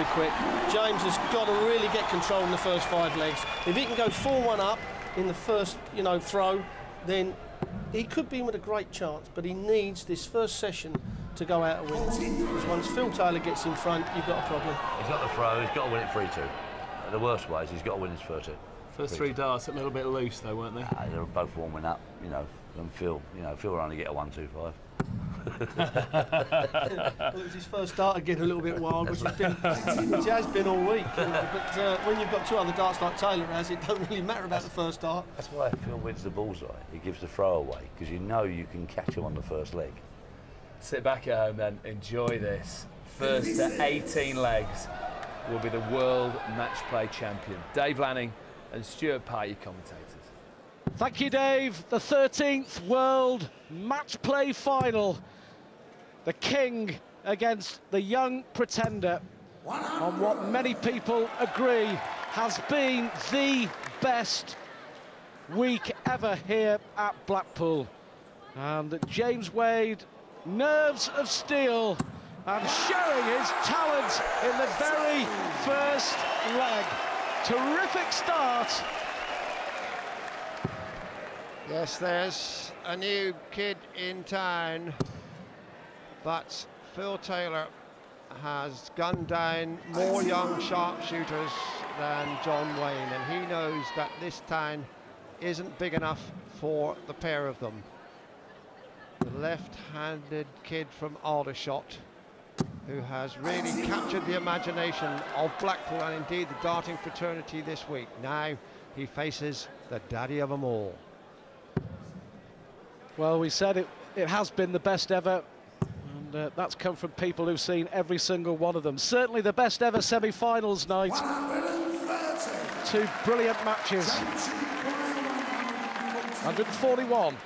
very quick. James has got to really get control in the first 5 legs. If he can go 4-1 up in the first, throw, then he could be in with a great chance, but he needs this first session to go out a win. Because once Phil Taylor gets in front, you've got a problem. He's got the throw, he's got to win it 3-2. The worst way is he's got to win his 3-2. First 3 darts a little bit loose though, weren't they? They were both warming up, and Phil will only get a 1-2-5. Well, it was his first dart again, a little bit wild, which has been all week. But when you've got 2 other darts like Taylor has, it doesn't really matter about the first dart. That's why Phil wins the bullseye. He gives the throw away, because you can catch him on the first leg. Sit back at home then, enjoy this. First to 18 legs will be the World Match Play champion. Dave Lanning and Stuart Parr, your commentators. Thank you, Dave. The 13th World Match Play final. The king against the young pretender on what many people agree has been the best week ever here at Blackpool. And James Wade, nerves of steel, and showing his talent in the very first leg. Terrific start. Yes, there's a new kid in town, but Phil Taylor has gunned down more young sharpshooters than John Wayne, and he knows that this town isn't big enough for the pair of them. The left-handed kid from Aldershot, who has really captured the imagination of Blackpool and indeed the darting fraternity this week. Now he faces the daddy of them all. Well, we said it has been the best ever, and that's come from people who've seen every single one of them. Certainly the best ever semi-finals night. 2 brilliant matches. 141.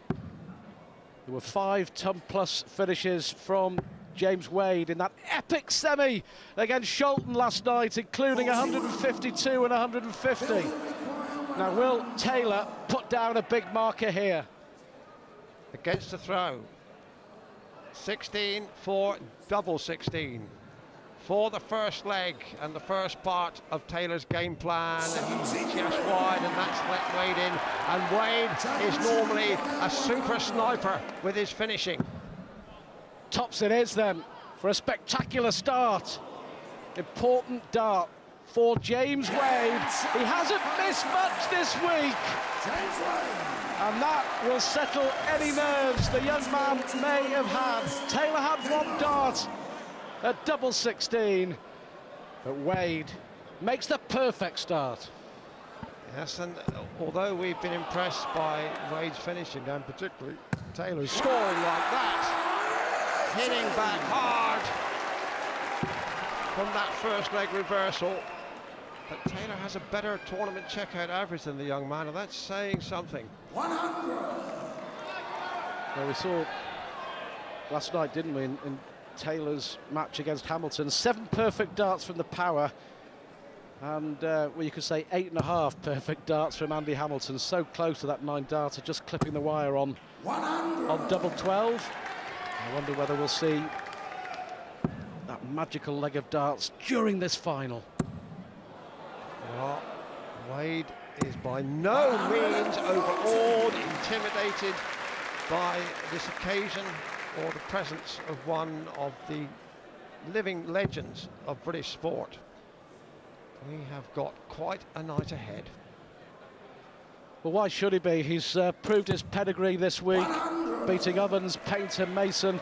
There were 5 ton-plus finishes from James Wade in that epic semi against Sholton last night, including 152 and 150. Now, will Taylor put down a big marker here? Against the throw. 16 for double 16. For the first leg and the first part of Taylor's game plan. He's just wide, and that's let Wade in. And Wade is normally a super sniper with his finishing. Tops it is then for a spectacular start. Important dart for James Wade. He hasn't missed much this week. And that will settle any nerves the young man may have had. Taylor had 1 dart at double 16, but Wade makes the perfect start. Yes, and although we've been impressed by Wade's finishing, and particularly Taylor's scoring like that, hitting back hard from that first leg reversal, but Taylor has a better tournament checkout average than the young man, and that's saying something. 100. Well, we saw last night, didn't we, in Taylor's match against Hamilton, 7 perfect darts from the power, and well, you could say 8.5 perfect darts from Andy Hamilton. So close to that 9-darter, just clipping the wire on double 12. I wonder whether we'll see that magical leg of darts during this final. Well, Wade is by no means overawed, intimidated by this occasion or the presence of one of the living legends of British sport. We have got quite a night ahead. Well, why should he be? He's proved his pedigree this week, beating Ovens, Painter, Mason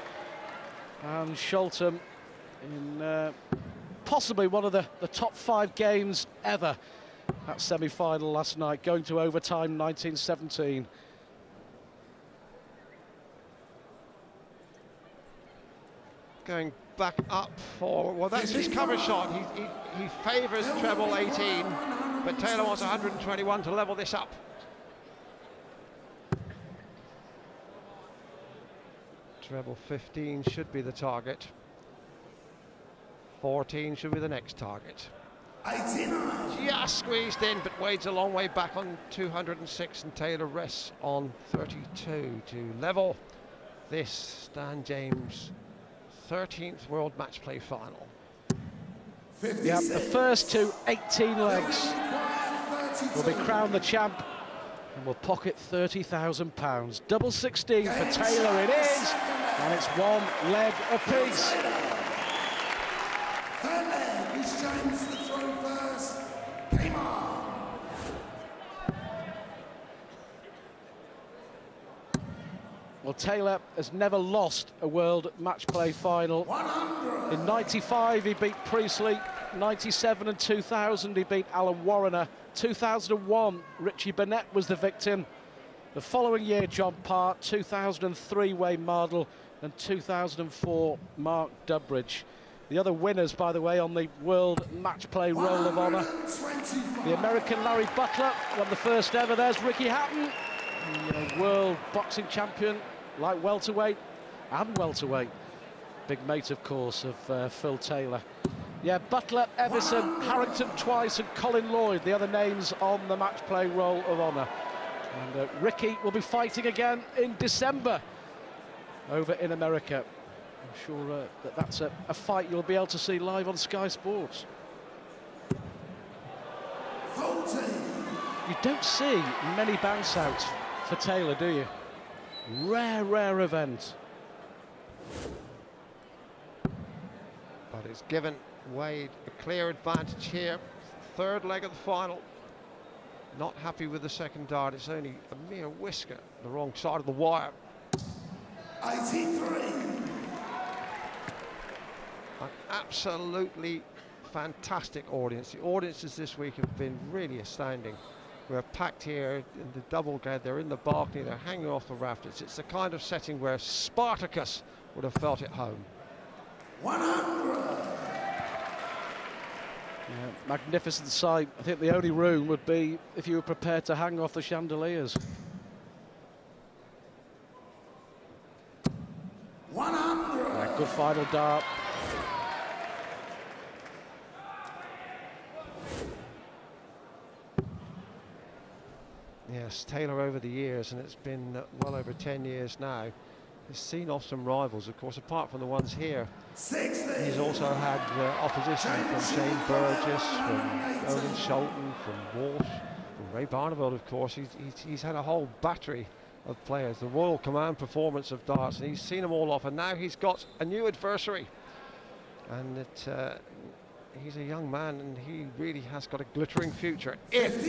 and Sholton in possibly one of the top 5 games ever. That semi-final last night, going to overtime, 1917. Going back up for, well, that's his cover shot. He favours treble 18, but Taylor wants 121 to level this up. Treble 15 should be the target. 14 should be the next target. 18. Just squeezed in, but Wade's a long way back on 206, and Taylor rests on 32 to level this Stan James 13th World Match Play final. Yeah, the first to 18 legs will be crowned the champ and will pocket £30,000. Double 16 for Taylor it is, and it's one leg apiece. Third leg is James to throw first. Came on. Well, Taylor has never lost a World Match Play final. 100. In 95 he beat Priestley, 97 and 2000 he beat Alan Warrener, 2001 Richie Burnett was the victim. The following year John Part, 2003 Wayne Mardle and 2004 Mark Durbridge. The other winners, by the way, on the World Match Play Roll of Honour. The American Larry Butler won the first ever. There's Ricky Hatton, world boxing champion, light welterweight and welterweight. Big mate, of course, of Phil Taylor. Yeah, Butler, Everson, Harrington twice and Colin Lloyd, the other names on the Match Play Roll of Honour. And Ricky will be fighting again in December over in America. I'm sure that's a fight you'll be able to see live on Sky Sports. You don't see many bounce outs for Taylor, do you? Rare event. But it's given Wade a clear advantage here. Third leg of the final. Not happy with the second dart. It's only a mere whisker the wrong side of the wire. 83. An absolutely fantastic audience. The audiences this week have been really astounding. We're packed here in the double gate. They're in the balcony. They're hanging off the rafters. It's the kind of setting where Spartacus would have felt at home. 100. Yeah, magnificent sight. I think the only room would be if you were prepared to hang off the chandeliers. 100. Yeah, good final dart. Yes, Taylor over the years, and it's been well over 10 years now, has seen off some rivals, of course, apart from the ones here. 60. He's also had opposition from Shane Burgess, from Owen Sholton, from Walsh, from Ray Barneveld, of course. He's had a whole battery of players, the Royal Command performance of darts, and he's seen them all off, and now he's got a new adversary. And he's a young man, and he really has got a glittering future if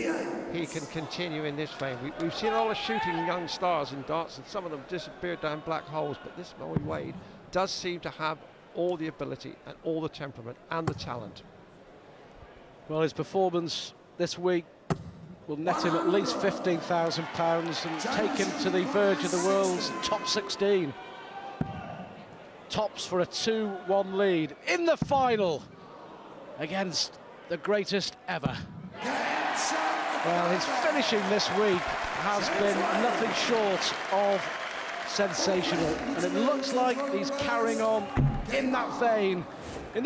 he can continue in this vein. We've seen a lot of shooting young stars in darts, and some of them disappeared down black holes, but this boy Wade does seem to have all the ability and all the temperament and the talent. Well, his performance this week will net him at least £15,000 and take him to the verge of the world's top 16. Tops for a 2-1 lead in the final against the greatest ever. Well, his finishing this week has been nothing short of sensational, and it looks like he's carrying on in that vein.